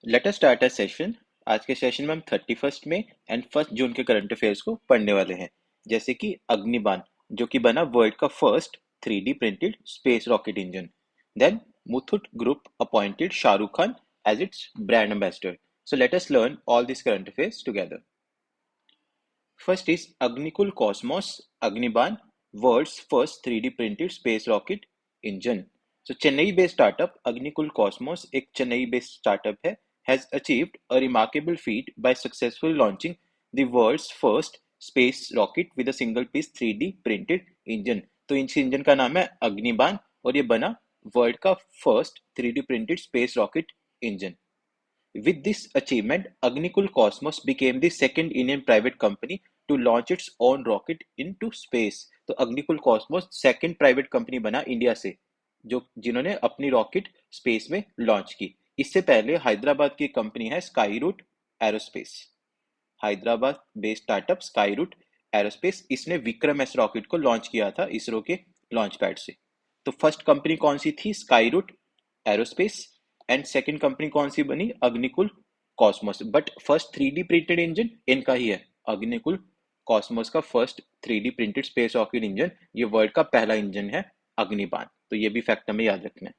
Let us start a session. आज के session में हम 31 मई एंड 1 जून के करंट अफेयर्स को पढ़ने वाले हैं। जैसे कि अग्निबाण, जो कि बना वर्ल्ड का first 3D printed space rocket engine. Then Muthoot group appointed Shah Rukh Khan as its brand ambassador. So let us learn all this current affairs together. First is Agnikul Cosmos Agniban, world's first 3D printed space rocket engine. So Chennai-based startup Agnikul Cosmos, एक Chennai-based startup है, has achieved a remarkable feat by successfully launching the world's first space rocket with a single piece 3D printed engine. तो इस engine का नाम है अग्निबाण और ये बना वर्ल्ड का first 3D printed space rocket engine. With this achievement, Agnikul Cosmos became the second Indian private company to launch its own rocket into space. तो Agnikul Cosmos second private company बना इंडिया से जो जिन्होंने अपनी रॉकेट स्पेस में launch की। इससे पहले हैदराबाद की कंपनी है Skyroot Aerospace. Hyderabad based startup Skyroot Aerospace, इसने विक्रम एस रॉकेट को लॉन्च किया था इसरो के लॉन्च पैड से। तो फर्स्ट कंपनी कौन सी थी? Skyroot Aerospace. And second company कौन सी बनी? Agnikul Cosmos. But first 3D printed engine इनका ही है। अग्निकुल कॉस्मोस का first 3D printed space rocket engine, ये वर्ल्ड का पहला इंजन है अग्निबाण। तो ये भी फैक्ट हमें याद रखना है।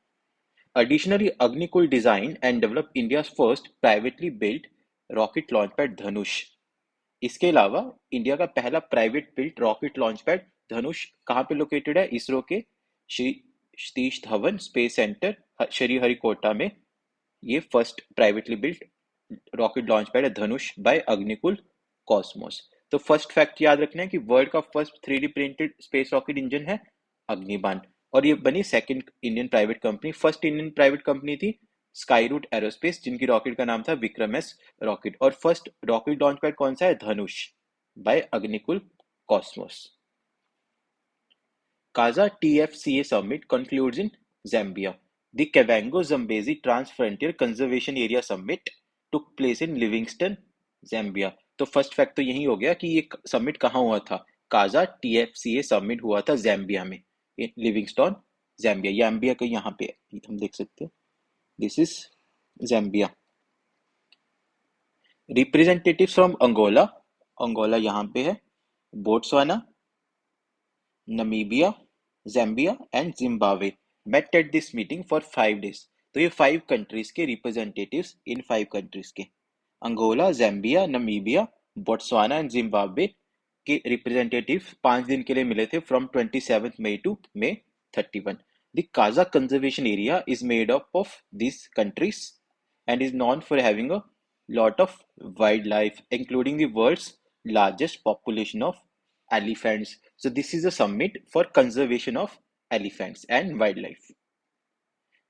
Additionally, Agnikul designed and developed India's first privately built rocket launchpad धनुष। इसके अलावा इंडिया का पहला private built rocket launch pad Dhanush कहाँ पे लोकेटेड है? इसरो के श्री सतीश धवन स्पेस सेंटर श्रीहरिकोटा में ये first privately built rocket launch pad है धनुष बाय अग्निकुल कॉस्मोस। तो फर्स्ट फैक्ट याद रखना है कि वर्ल्ड का first 3D printed space rocket engine है अग्निबाण और ये बनी second Indian private company. First Indian private company थी स्काई रूट एरोस्पेस जिनकी रॉकेट का नाम था विक्रम एस रॉकेट। और फर्स्ट रॉकेट लॉन्च पैड कौन सा है? Dhanush by Agnikul Cosmos. Kaza TFCA summit concludes in Zambia. The Kavango Zambezi Trans-Frontier Conservation Area Summit took place in Livingston, Zambia. तो फर्स्ट फैक्ट तो यही हो गया कि ये समिट कहाँ हुआ था? काजा TFCA समिट हुआ था जैम्बिया में, लिविंगस्टन जैम्बिया। जैम्बिया के यहाँ पे हम देख सकते हैं, this is Zambia. Representatives from Angola, Angola यहाँ पे है, Botswana, Namibia, Zambia and Zimbabwe met at this meeting for 5 days। तो ये 5 कंट्रीज के रिप्रेजेंटेटिव्स इन 5 कंट्रीज के Angola, Zambia, Namibia, Botswana and Zimbabwe के रिप्रेजेंटेटिव 5 दिन के लिए मिले थे फ्रॉम 27 मई to May 31। The Kaza conservation area is made up of these countries and is known for having a lot of wildlife, including the world's largest population of elephants. So this is a summit for conservation of elephants and wildlife.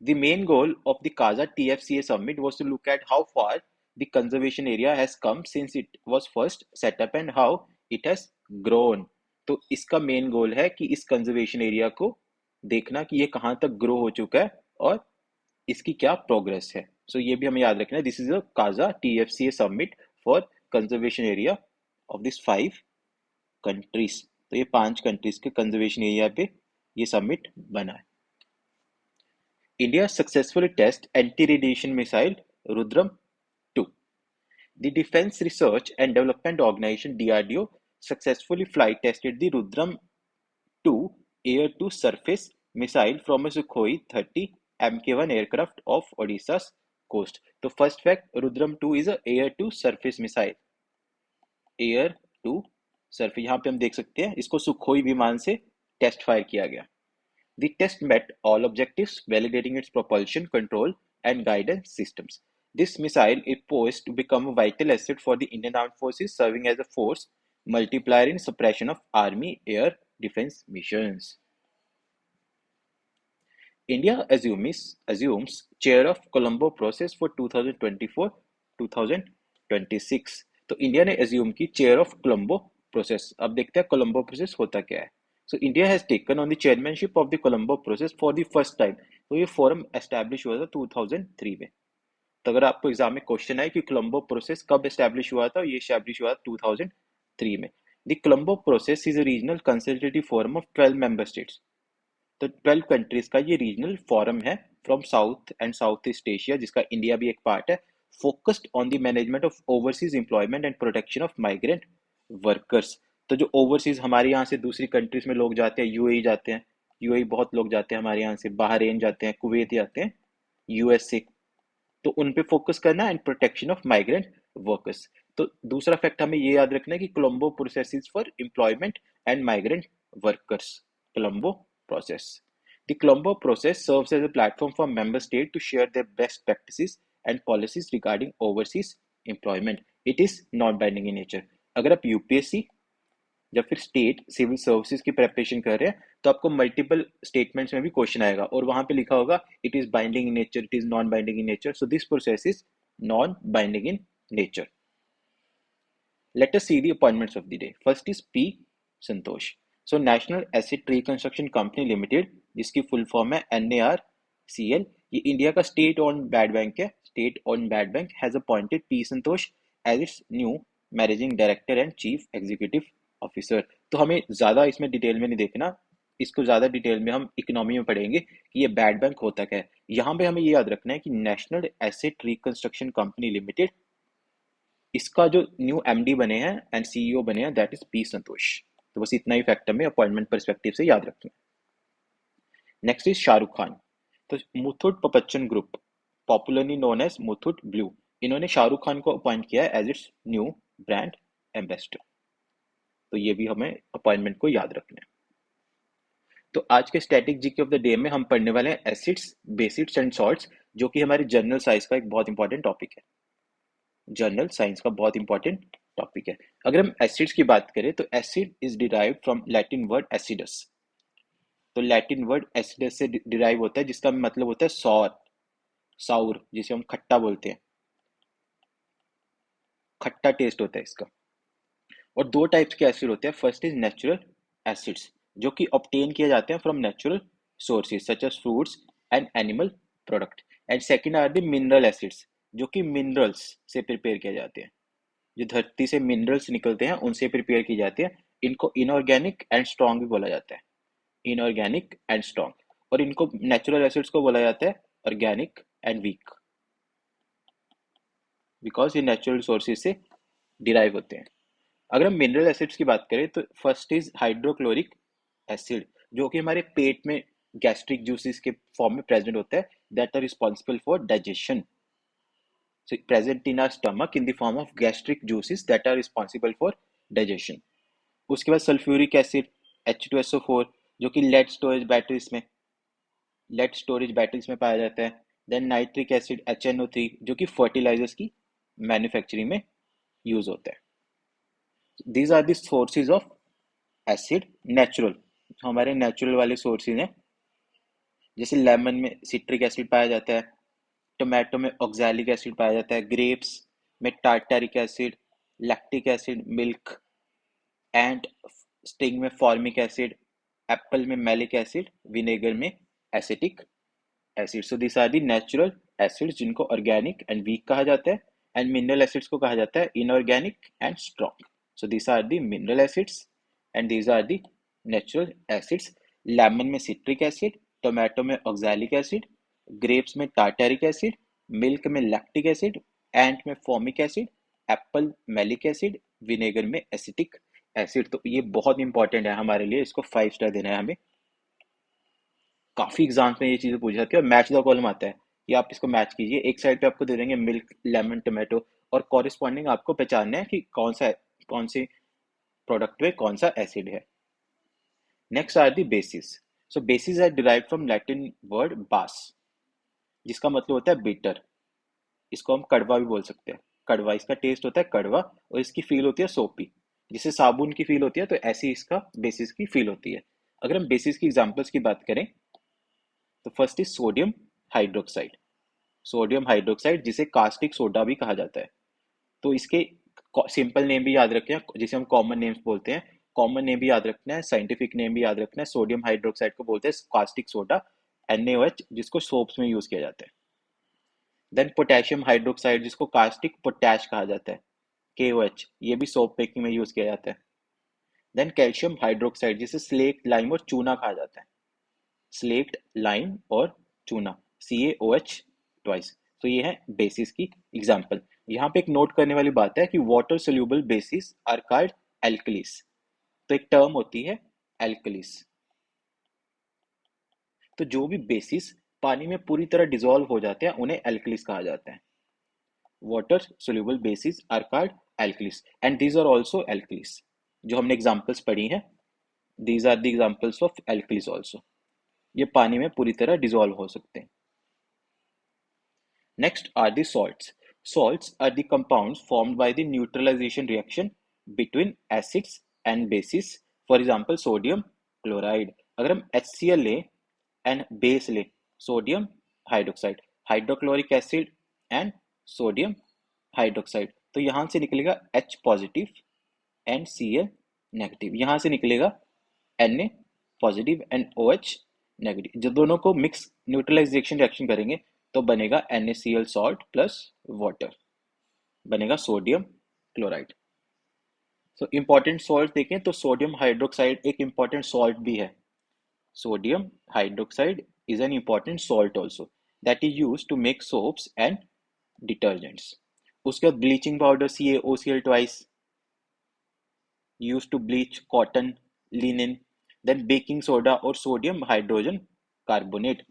The main goal of the Kaza TFCA summit was to look at how far the conservation area has come since it was first set up and how it has grown। तो इसका main goal है कि इस conservation area को देखना कि ये कहाँ तक ग्रो हो चुका है और इसकी क्या प्रोग्रेस है। सो ये भी हमें याद रखना है। This is a Kaza TFCA summit for conservation area of this 5 countries. तो ये 5 कंट्रीज के कंजर्वेशन एरिया पे ये समिट बना है। India successfully test anti radiation missile Rudram 2। The Defense Research and Development Organization DRDO successfully flight tested the Rudram 2 air-to-surface missile from a Sukhoi 30 Mk1 aircraft off Odisha's coast। तो first fact, Rudram 2 is a air-to-surface missile। Air to surface, यहाँ पे हम देख सकते हैं इसको Sukhoi विमान से टेस्ट फायर किया गया। The test met all objectives, validating its propulsion, control, and guidance systems. This missile is poised to become a vital asset for the Indian Armed Forces, serving as a force multiplier in suppression of Army air defense missions. India assumes chair of Colombo process for 2024-2026। तो India ने assume की chair of Colombo process. अब देखते हैं Colombo process होता क्या है। So India has taken on the chairmanship of the Colombo process for the first time. तो ये फोरम एस्टैब्लिश हुआ था 2003 में। तो अगर आपको एग्जाम में क्वेश्चन है कि कोलंबो प्रोसेस कब एस्टैब्लिश हुआ था, ये एस्टैब्लिश हुआ 2003 में। The Colombo process is a regional consultative forum of 12 member states. तो 12 कंट्रीज का ये रीजनल फोरम है from south and south east Asia, जिसका इंडिया भी एक पार्ट है। focused on the management of overseas employment and protection of migrant workers। तो जो ओवरसीज हमारे यहाँ से दूसरी कंट्रीज में लोग जाते हैं, यूएई जाते हैं, यूएई बहुत लोग जाते हैं हमारे यहाँ से, बहरीन जाते हैं, कुवैत जाते हैं, यूएसए, तो उन पे फोकस करना and protection of migrant workers. तो दूसरा फैक्ट हमें ये याद रखना है कि Colombo process for employment and migrant workers, Colombo process. The Colombo process serves as a platform for member states to share their best practices and policies regarding overseas employment. It is non-binding in nature। अगर आप UPSC या फिर state civil services की preparation कर रहे हैं तो आपको मल्टीपल स्टेटमेंट्स में भी क्वेश्चन आएगा और वहां पे लिखा होगा it is binding in nature, it is non binding in nature. So this process is non binding in nature. Let us see the appointments of the day. First is P. Santosh. So National Asset Reconstruction Company Limited, जिसकी full form है NARCL, ये India का state own bad bank है। State own bad bank has appointed P Santosh as its new managing director and chief executive officer. तो हमें ज़्यादा इसमें detail में नहीं देखना, इसको ज़्यादा डिटेल में हम इकोनॉमी में पढ़ेंगे कि ये बैड बैंक होता क्या है। यहाँ पे हमें ये याद रखना है कि national asset reconstruction company limited, इसका जो न्यू एमडी बने हैं एंड सीईओ बने हैं दैट इज पी संतोष। तो बस इतना ही फैक्टर में अपॉइंटमेंट परस्पेक्टिव से याद रखें। Next is Shahrukh Khan. तो Muthoot Pappachan group, popularly known as Muthoot Blue, इन्होंने शाहरुख खान को अपॉइंट किया है as its new brand ambassador. तो ये भी हमें अपॉइंटमेंट को याद रखना है। तो आज के static GK of the day में हम पढ़ने वाले हैं एसिड्स, बेसिड्स एंड सॉल्ट्स, जो कि हमारे जनरल साइंस का एक बहुत इंपॉर्टेंट टॉपिक है। जनरल साइंस का बहुत इंपॉर्टेंट टॉपिक है। अगर हम एसिड्स की बात करें तो acid is derived from Latin word acidus. तो लैटिन वर्ड एसिडस से डिराइव होता है, जिसका मतलब होता है सॉर, साउर, जिसे हम खट्टा बोलते हैं, खट्टा टेस्ट होता है इसका। और दो टाइप्स के एसिड होते हैं। फर्स्ट इज नेचुरल एसिड्स, जो कि ऑब्टेन किए जाते हैं from natural sources such as fruits and animal product. And second are the mineral acids, जो कि मिनरल्स से प्रिपेयर किए जाते हैं, जो धरती से मिनरल्स निकलते हैं उनसे प्रिपेयर की जाती है। इनको इनऑर्गेनिक एंड स्ट्रॉन्ग भी बोला जाता है, इनऑर्गेनिक एंड स्ट्रॉन्ग। और इनको नेचुरल एसिड्स को बोला जाता है ऑर्गेनिक एंड वीक, बिकॉज ये नेचुरल सोर्सेज से डिराइव होते हैं। अगर हम मिनरल एसिड्स की बात करें तो फर्स्ट इज हाइड्रोक्लोरिक एसिड, जो कि हमारे पेट में गैस्ट्रिक जूसेस के फॉर्म में प्रेजेंट होता है, that are responsible for digestion. So present in our stomach in the form of gastric juices that are responsible for digestion। उसके बाद सल्फ्यूरिक एसिड H2SO4, जो कि लेड स्टोरेज बैटरीज में पाया जाता है। देन नाइट्रिक एसिड HNO3, जो कि फर्टिलाइजर्स की मैन्युफैक्चरिंग में यूज होता है। These are the sources of acid natural, हमारे नेचुरल वाले सोर्सेज हैं। जैसे लेमन में सिट्रिक एसिड पाया जाता है, टोमेटो में ऑक्सैलिक एसिड पाया जाता है, ग्रेप्स में tartaric acid, lactic acid, milk and sting में फॉर्मिक एसिड, एप्पल में मैलिक एसिड, विनेगर में acetic acid. So this are the natural acids, जिनको ऑर्गेनिक एंड वीक कहा जाता है, एंड मिनरल एसिड्स को कहा जाता है inorganic and strong. So this are the mineral acids and these are the natural acids. Lemon में सिट्रिक एसिड, टोमेटो में ऑक्सैलिक एसिड, ग्रेप्स में टार्टारिक एसिड, मिल्क में लैक्टिक एसिड, एंट में formic acid, apple malic acid, vinegar में acetic acid. तो ये बहुत important है हमारे लिए, इसको 5 स्टार देना है हमें। काफी एग्जाम्स में ये चीजें पूछी जाती है और मैच द कॉलम आता है, ये आप इसको मैच कीजिए। एक साइड पे आपको दे देंगे मिल्क, लेमन, टोमेटो, और कॉरेस्पॉन्डिंग आपको पहचानना है कि कौन से प्रोडक्ट में कौन सा एसिड है। Next are the bases. So bases are derived from Latin word बास, जिसका मतलब होता है बिटर। इसको हम कड़वा भी बोल सकते हैं, कड़वा, इसका टेस्ट होता है कड़वा और इसकी फील होती है सोपी, जिसे साबुन की फील होती है, तो ऐसी इसका बेसिस की फील होती है। अगर हम बेसिस की एग्जांपल्स की बात करें तो first is sodium hydroxide. Sodium hydroxide, जिसे कास्टिक सोडा भी कहा जाता है। तो इसके सिंपल नेम भी याद रखना है, जिसे हम कॉमन नेम्स बोलते हैं, कॉमन नेम भी याद रखना है, साइंटिफिक नेम भी याद रखना है। सोडियम हाइड्रोक्साइड को बोलते हैं कास्टिक सोडा, NaOH, जिसको सोप्स में यूज किया जाता है। देन पोटेशियम हाइड्रोक्साइड, जिसको कास्टिक पोटैश कहा जाता है, KOH, ये भी सोप मेकिंग में यूज किया जाता है। देन कैल्शियम हाइड्रोक्साइड, जिसे स्लेक्ट, लाइम और चूना कहा जाता है, स्लेक्ट, लाइम और चूना, CaOH ट्वाइस। तो ये है बेसिस की एग्जाम्पल। यहाँ पे एक नोट करने वाली बात है कि water soluble bases are called alkalis. तो एक टर्म होती है एल्कलीस। तो जो भी बेसिस पानी में पूरी तरह डिसॉल्व हो जाते हैं उन्हें एल्कलीस कहा जाता है। Water soluble bases are called alkalis and these are also alkalis. जो हमने एग्जांपल्स पढ़ी हैं, these are the examples of alkalis also. ये पानी में पूरी तरह डिसॉल्व हो सकते हैं। Next are the salts. Salts are the compounds formed by the neutralization reaction between acids and bases. For example, sodium chloride. अगर हम HCl लें and base लें, sodium hydroxide, hydrochloric acid and sodium hydroxide, तो यहाँ से निकलेगा H positive and Cl negative, यहाँ से निकलेगा Na positive and OH negative. जब दोनों को मिक्स न्यूट्रलाइजेशन रिएक्शन करेंगे तो बनेगा NaCl सॉल्ट प्लस वाटर, बनेगा सोडियम क्लोराइड। तो इंपॉर्टेंट सॉल्ट देखें तो सोडियम हाइड्रोक्साइड एक इंपॉर्टेंट सॉल्ट भी है। Sodium hydroxide is an important salt also that is used to make soaps and detergents. उसके बाद bleaching powder CaOCl twice used to bleach cotton, linen. Then baking soda or sodium hydrogen carbonate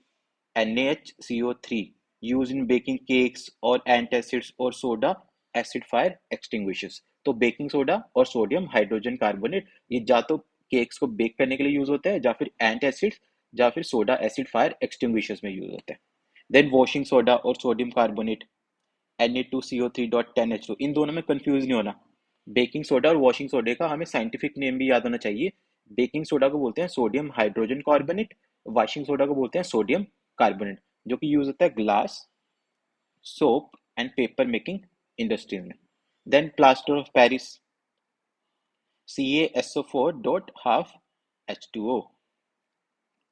NaHCO3 used in baking cakes or antacids or soda acid fire extinguishers. तो baking soda और sodium hydrogen carbonate ये या तो cakes को bake करने के लिए use होता है या फिर एंटासिड्स या फिर सोडा एसिड फायर एक्सटिंग्विशर्स में यूज होता है। देन वॉशिंग सोडा और सोडियम कार्बोनेट Na2CO3.10H2, इन दोनों में कंफ्यूज नहीं होना। बेकिंग सोडा और वॉशिंग सोडे का हमें साइंटिफिक नेम भी याद होना चाहिए। बेकिंग सोडा को बोलते हैं sodium hydrogen carbonate, washing soda को बोलते हैं सोडियम कार्बोनेट, जो कि यूज होता है glass, soap and paper making industry में। Then plaster of Paris CaSO4.12H2O,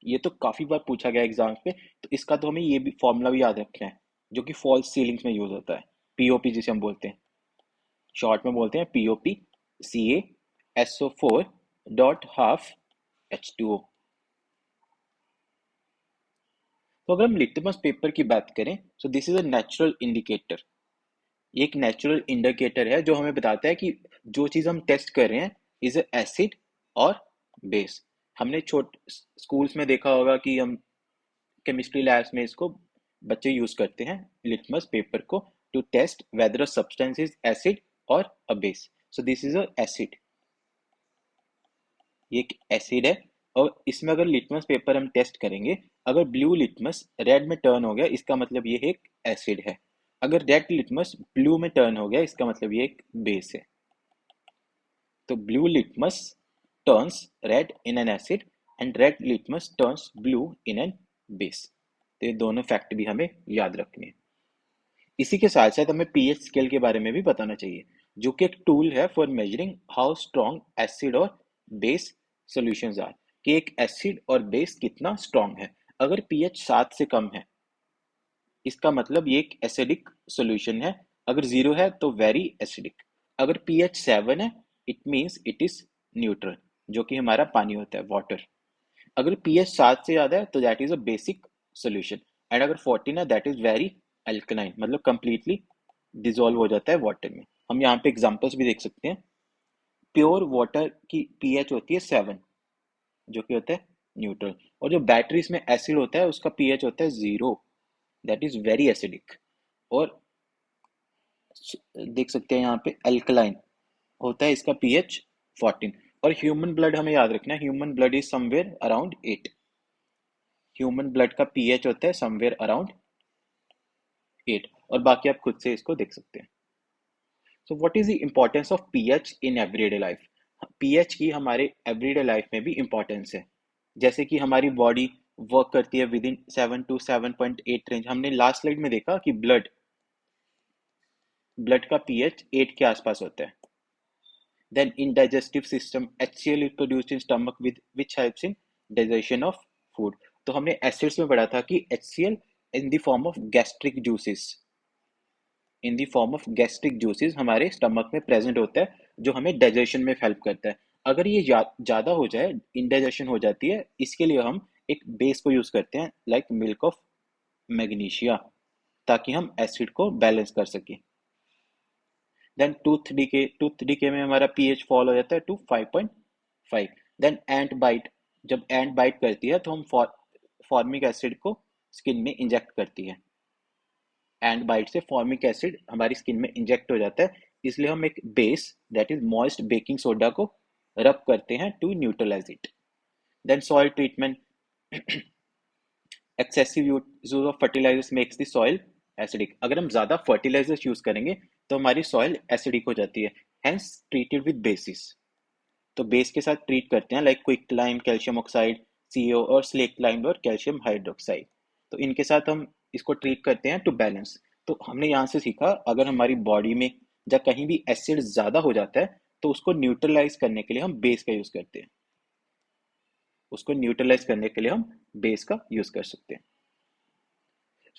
ये तो काफी बार पूछा गया एग्जाम्स पे, तो इसका तो हमें ये भी फॉर्मूला भी याद रखना है जो कि फॉल्स सीलिंग्स में यूज होता है। पीओपी जिसे हम बोलते हैं, शॉर्ट में बोलते हैं पीओपी, CaSO4.12H2O। तो अगर हम लिटमस पेपर की बात करें, सो this is a natural indicator. ये एक नेचुरल इंडिकेटर है जो हमें बताता है कि जो चीज हम टेस्ट कर रहे हैं इज एसिड और बेस। हमने छोट स्कूल्स में देखा होगा कि हम केमिस्ट्री लैब्स में इसको बच्चे यूज करते हैं लिटमस पेपर को to test whether a substance is acid or a base. So this is a acid, ये एक एसिड है और इसमें अगर लिटमस पेपर हम टेस्ट करेंगे, अगर ब्लू लिटमस रेड में टर्न हो गया इसका मतलब ये एक एसिड है, अगर रेड लिटमस ब्लू में टर्न हो गया इसका मतलब ये एक बेस है। तो blue litmus turns red in an acid and red litmus turns blue in an base. तो ये दोनों फैक्ट भी हमें याद रखने हैं। इसी के साथ साथ हमें पीएच स्केल के बारे में भी बताना चाहिए, जो कि एक टूल है for measuring how strong acid और बेस सॉल्यूशंस आर, कि एक एसिड और बेस कितना स्ट्रॉन्ग है। अगर पीएच 7 से कम है इसका मतलब ये एक एसिडिक सॉल्यूशन है, अगर 0 है तो वेरी एसिडिक। अगर पीएच 7 है it means it is neutral, जो कि हमारा पानी होता है वाटर। अगर पीएच 7 से ज्यादा है तो that is a basic solution and अगर 14 है दैट इज वेरी अल्कलाइन, मतलब कंप्लीटली डिसॉल्व हो जाता है वाटर में। हम यहाँ पे एग्जांपल्स भी देख सकते हैं। प्योर वाटर की पीएच होती है 7, जो कि होता है न्यूट्रल, और जो बैटरीज में एसिड होता है उसका पीएच होता है 0, दैट इज वेरी एसिडिक। और देख सकते हैं यहाँ पे अल्कलाइन होता है इसका पीएच 14। और ह्यूमन ब्लड हमें याद रखना है, human blood is somewhere around 8, human blood का पीएच होता है समवेयर अराउंड 8, और बाकी आप खुद से इसको देख सकते हैं। So what is the importance of pH in everyday life? PH की हमारे एवरीडे लाइफ में भी इम्पोर्टेंस है। जैसे कि हमारी बॉडी वर्क करती है विद इन 7 to 7.8 रेंज। हमने लास्ट स्लाइड में देखा कि ब्लड का पीएच 8 के आसपास होता है। Then in digestive system HCl is produced in stomach with which helps in digestion of food। तो हमने एसिड्स में पढ़ा था कि HCl in the form of gastric juices, in the form of gastric juices हमारे स्टमक में present होता है, जो हमें डाइजेशन में हेल्प करता है। अगर ये ज़्यादा हो जाए, इंडाइजेशन हो जाती है, इसके लिए हम एक बेस को यूज़ करते हैं लाइक मिल्क ऑफ मैग्नीशिया। ताकि हम एसिड को बैलेंस कर सकें। देन टूथ डीके में हमारा पीएच फॉल हो जाता है टू 5.5। देन एंट बाइट, जब एंट बाइट करती है तो हम फॉर्मिक एसिड को स्किन में इंजेक्ट करती है। एंट बाइट से फॉर्मिक एसिड हमारी स्किन में इंजेक्ट हो जाता है, इसलिए हम एक base that is moist baking soda को रब करते हैं to neutralise it. Then soil treatment, excessive use of fertilisers makes the soil acidic. अगर हम ज़्यादा फर्टिलाइजर्स यूज करेंगे तो हमारी सॉइल एसिडिक हो जाती है, हेंस ट्रीटेड विद बेसिस। तो बेस के साथ ट्रीट करते हैं like quick lime, calcium oxide, CO और स्लेक लाइम और कैल्शियम हाइड्रोक्साइड। तो इनके साथ हम इसको ट्रीट करते हैं टू बैलेंस। तो हमने यहाँ से सीखा, अगर हमारी बॉडी में जब कहीं भी एसिड ज़्यादा हो जाता है तो उसको न्यूट्रलाइज करने के लिए हम बेस का यूज़ करते हैं, उसको न्यूट्रलाइज करने के लिए हम बेस का यूज़ कर सकते हैं।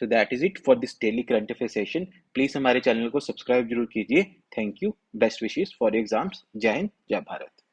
So that is it for this daily current affair session. Please हमारे चैनल को सब्सक्राइब जरूर कीजिए। Thank you, best wishes for exams. जय हिंद, जय भारत।